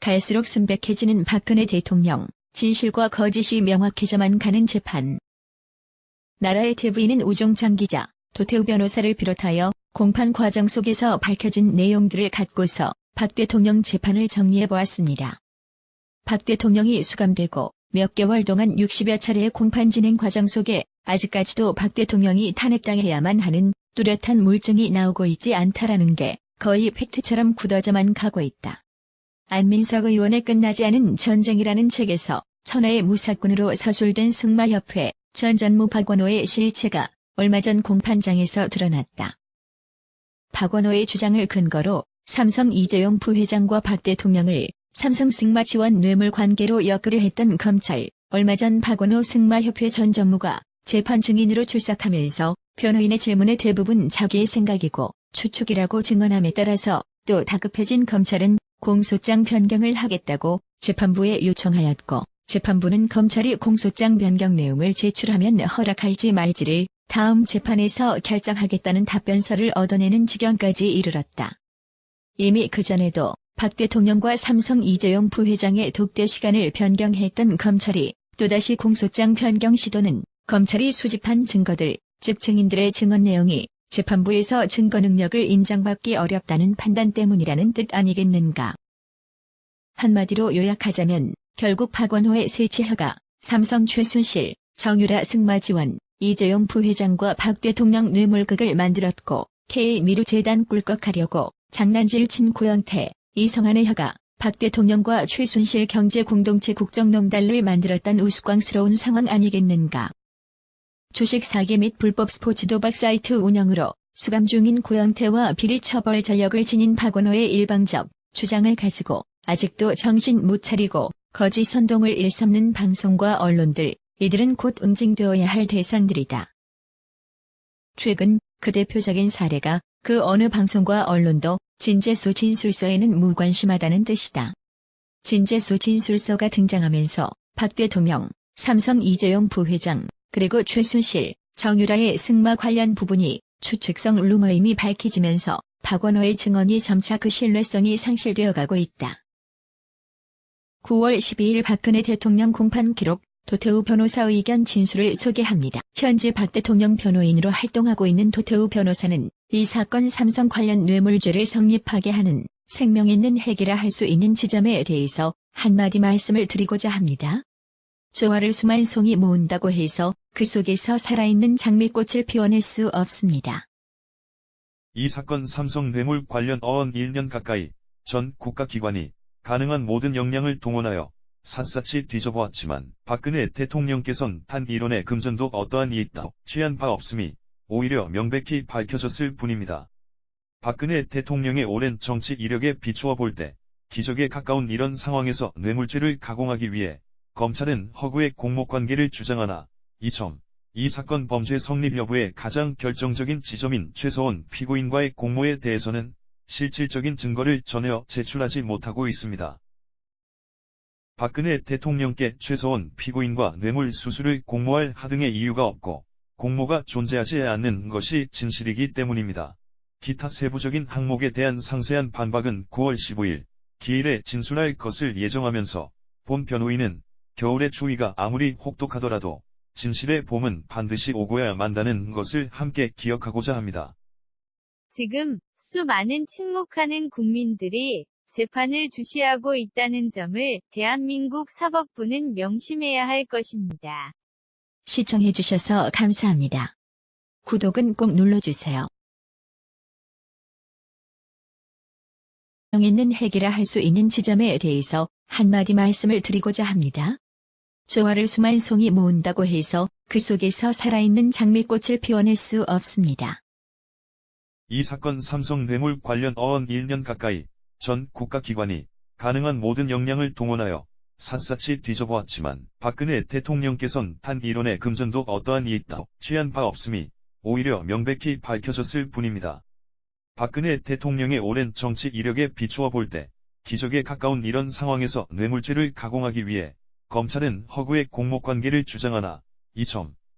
갈수록 순백해지는 박근혜 대통령, 진실과 거짓이 명확해져만 가는 재판. 나라의 TV는 우종찬 기자, 도태우 변호사를 비롯하여 공판 과정 속에서 밝혀진 내용들을 갖고서 박 대통령 재판을 정리해보았습니다. 박 대통령이 수감되고 몇 개월 동안 60여 차례의 공판 진행 과정 속에 아직까지도 박 대통령이 탄핵당해야만 하는 뚜렷한 물증이 나오고 있지 않다라는 게 거의 팩트처럼 굳어져만 가고 있다. 안민석 의원의 끝나지 않은 전쟁이라는 책에서 천하의 무사꾼으로 서술된 승마협회 전 전무 박원호의 실체가 얼마 전 공판장에서 드러났다. 박원호의 주장을 근거로 삼성 이재용 부회장과 박 대통령을 삼성 승마 지원 뇌물 관계로 엮으려 했던 검찰, 얼마 전 박원호 승마협회 전 전무가 재판 증인으로 출석하면서 변호인의 질문에 대부분 자기의 생각이고 추측이라고 증언함에 따라서 또 다급해진 검찰은 공소장 변경을 하겠다고 재판부에 요청하였고, 재판부는 검찰이 공소장 변경 내용을 제출하면 허락할지 말지를 다음 재판에서 결정하겠다는 답변서를 얻어내는 지경까지 이르렀다. 이미 그전에도 박 대통령과 삼성 이재용 부회장의 독대 시간을 변경했던 검찰이 또다시 공소장 변경 시도는 검찰이 수집한 증거들, 즉 증인들의 증언 내용이 재판부에서 증거 능력을 인정받기 어렵다는 판단 때문이라는 뜻 아니겠는가. 한마디로 요약하자면 결국 박원호의 세 치하가 삼성 최순실, 정유라 승마 지원, 이재용 부회장과 박 대통령 뇌물극을 만들었고 K미르재단 꿀꺽하려고 장난질 친 고영태, 이성한의 혀가 박 대통령과 최순실 경제공동체 국정농단을 만들었던 우스꽝스러운 상황 아니겠는가. 주식 사기 및 불법 스포츠 도박 사이트 운영으로 수감 중인 고영태와 비리 처벌 전력을 지닌 박원호의 일방적 주장을 가지고 아직도 정신 못 차리고 거짓 선동을 일삼는 방송과 언론들, 이들은 곧 응징되어야 할 대상들이다. 최근 그 대표적인 사례가 그 어느 방송과 언론도 진재수 진술서에는 무관심하다는 뜻이다. 진재수 진술서가 등장하면서 박 대통령, 삼성 이재용 부회장, 그리고 최순실, 정유라의 승마 관련 부분이 추측성 루머임이 밝혀지면서 박원호의 증언이 점차 그 신뢰성이 상실되어 가고 있다. 9월 12일 박근혜 대통령 공판 기록, 도태우 변호사 의견 진술을 소개합니다. 현재 박 대통령 변호인으로 활동하고 있는 도태우 변호사는 이 사건 삼성 관련 뇌물죄를 성립하게 하는 생명 있는 핵이라 할 수 있는 지점에 대해서 한마디 말씀을 드리고자 합니다. 조화를 수만 송이 모은다고 해서 그 속에서 살아있는 장미꽃을 피워낼 수 없습니다. 이 사건 삼성 뇌물 관련 어언 1년 가까이 전 국가기관이 가능한 모든 역량을 동원하여 샅샅이 뒤져보았지만 박근혜 대통령께선 단 1원의 금전도 어떠한 이익도 취한 바 없음이 오히려 명백히 밝혀졌을 뿐입니다. 박근혜 대통령의 오랜 정치 이력에 비추어 볼 때 기적에 가까운 이런 상황에서 뇌물죄를 가공하기 위해 검찰은 허구의 공모관계를 주장하나 이 사건 범죄 성립 여부의 가장 결정적인 지점인 최서원 피고인과의 공모에 대해서는 실질적인 증거를 전혀 제출하지 못하고 있습니다. 박근혜 대통령께 최서원 피고인과 뇌물 수수를 공모할 하등의 이유가 없고 공모가 존재하지 않는 것이 진실이기 때문입니다. 기타 세부적인 항목에 대한 상세한 반박은 9월 15일 기일에 진술할 것을 예정하면서 본 변호인은 겨울의 추위가 아무리 혹독하더라도 진실의 봄은 반드시 오고야 만다는 것을 함께 기억하고자 합니다. 지금 수많은 침묵하는 국민들이 재판을 주시하고 있다는 점을 대한민국 사법부는 명심해야 할 것입니다. 시청해주셔서 감사합니다. 구독은 꼭 눌러주세요. 있는 핵이라 할 수 있는 지점에 대해서 한마디 말씀을 드리고자 합니다. 조화를 수만 송이 모은다고 해서 그 속에서 살아있는 장미꽃을 피워낼 수 없습니다. 이 사건 삼성 뇌물 관련 어언 1년 가까이 전 국가기관이 가능한 모든 역량을 동원하여 샅샅이 뒤져보았지만 박근혜 대통령께선 단 1원의 금전도 어떠한 이익도 취한 바 없음이 오히려 명백히 밝혀졌을 뿐입니다. 박근혜 대통령의 오랜 정치 이력에 비추어 볼 때 기적에 가까운 이런 상황에서 뇌물죄를 가공하기 위해 검찰은 허구의 공모관계를 주장하나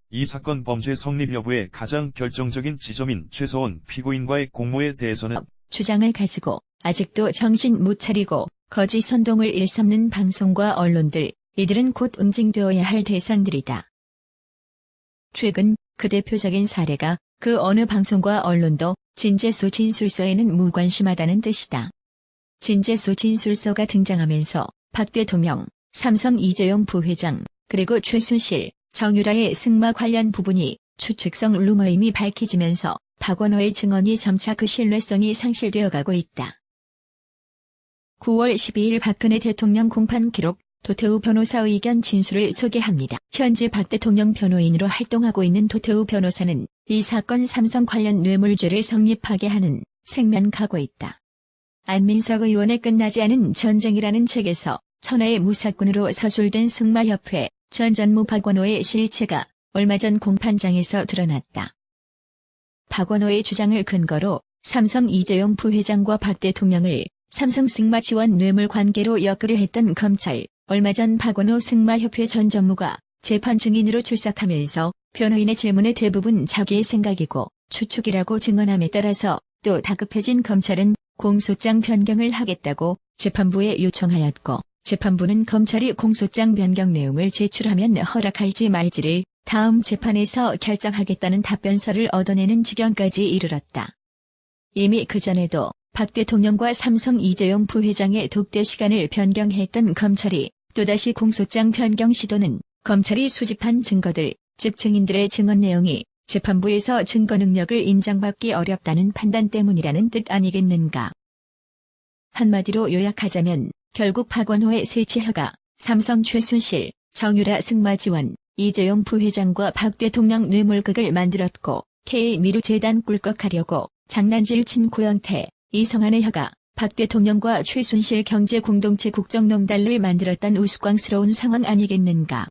이 사건 범죄 성립 여부의 가장 결정적인 지점인 최서원 피고인과의 공모에 대해서는 주장을 가지고 아직도 정신 못 차리고 거짓 선동을 일삼는 방송과 언론들, 이들은 곧 응징되어야 할 대상들이다. 최근 그 대표적인 사례가 그 어느 방송과 언론도 진재수 진술서에는 무관심하다는 뜻이다. 진재수 진술서가 등장하면서 박 대통령, 삼성 이재용 부회장, 그리고 최순실, 정유라의 승마 관련 부분이 추측성 루머임이 밝혀지면서 박원호의 증언이 점차 그 신뢰성이 상실되어 가고 있다. 9월 12일 박근혜 대통령 공판 기록, 도태우 변호사 의견 진술을 소개합니다. 현재 박 대통령 변호인으로 활동하고 있는 도태우 변호사는 이 사건 삼성 관련 뇌물죄를 성립하게 하는 생면가고 있다. 안민석 의원의 끝나지 않은 전쟁이라는 책에서 천하의 무사꾼으로 서술된 승마협회 전 전무 박원호의 실체가 얼마 전 공판장에서 드러났다. 박원호의 주장을 근거로 삼성 이재용 부회장과 박 대통령을 삼성 승마 지원 뇌물 관계로 엮으려 했던 검찰, 얼마 전 박원호 승마협회 전 전무가 재판 증인으로 출석하면서 변호인의 질문에 대부분 자기의 생각이고 추측이라고 증언함에 따라서 또 다급해진 검찰은 공소장 변경을 하겠다고 재판부에 요청하였고, 재판부는 검찰이 공소장 변경 내용을 제출하면 허락할지 말지를 다음 재판에서 결정하겠다는 답변서를 얻어내는 지경까지 이르렀다. 이미 그전에도 박 대통령과 삼성 이재용 부회장의 독대 시간을 변경했던 검찰이 또다시 공소장 변경 시도는 검찰이 수집한 증거들, 즉 증인들의 증언 내용이 재판부에서 증거 능력을 인정받기 어렵다는 판단 때문이라는 뜻 아니겠는가. 한마디로 요약하자면 결국 박원호의 세치혀가 삼성 최순실, 정유라 승마 지원, 이재용 부회장과 박 대통령 뇌물극을 만들었고 K미르재단 꿀꺽하려고 장난질 친 고영태, 이성한의 혀가 박 대통령과 최순실 경제공동체 국정농단을 만들었던 우스꽝스러운 상황 아니겠는가.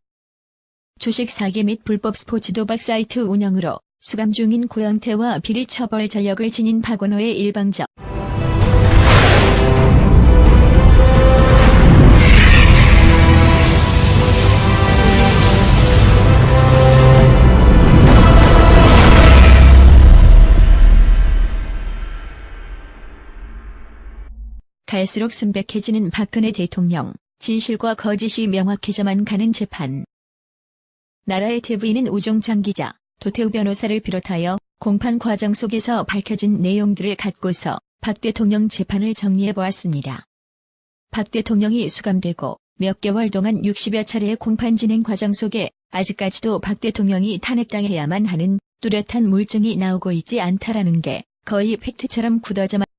주식 사기 및 불법 스포츠 도박 사이트 운영으로 수감 중인 고영태와 비리 처벌 전력을 지닌 박원호의 일방적 갈수록 순백해지는 박근혜 대통령, 진실과 거짓이 명확해져만 가는 재판. 나라의 TV는 우종창 기자, 도태우 변호사를 비롯하여 공판 과정 속에서 밝혀진 내용들을 갖고서 박 대통령 재판을 정리해보았습니다. 박 대통령이 수감되고 몇 개월 동안 60여 차례의 공판 진행 과정 속에 아직까지도 박 대통령이 탄핵당해야만 하는 뚜렷한 물증이 나오고 있지 않다라는 게 거의 팩트처럼 굳어져만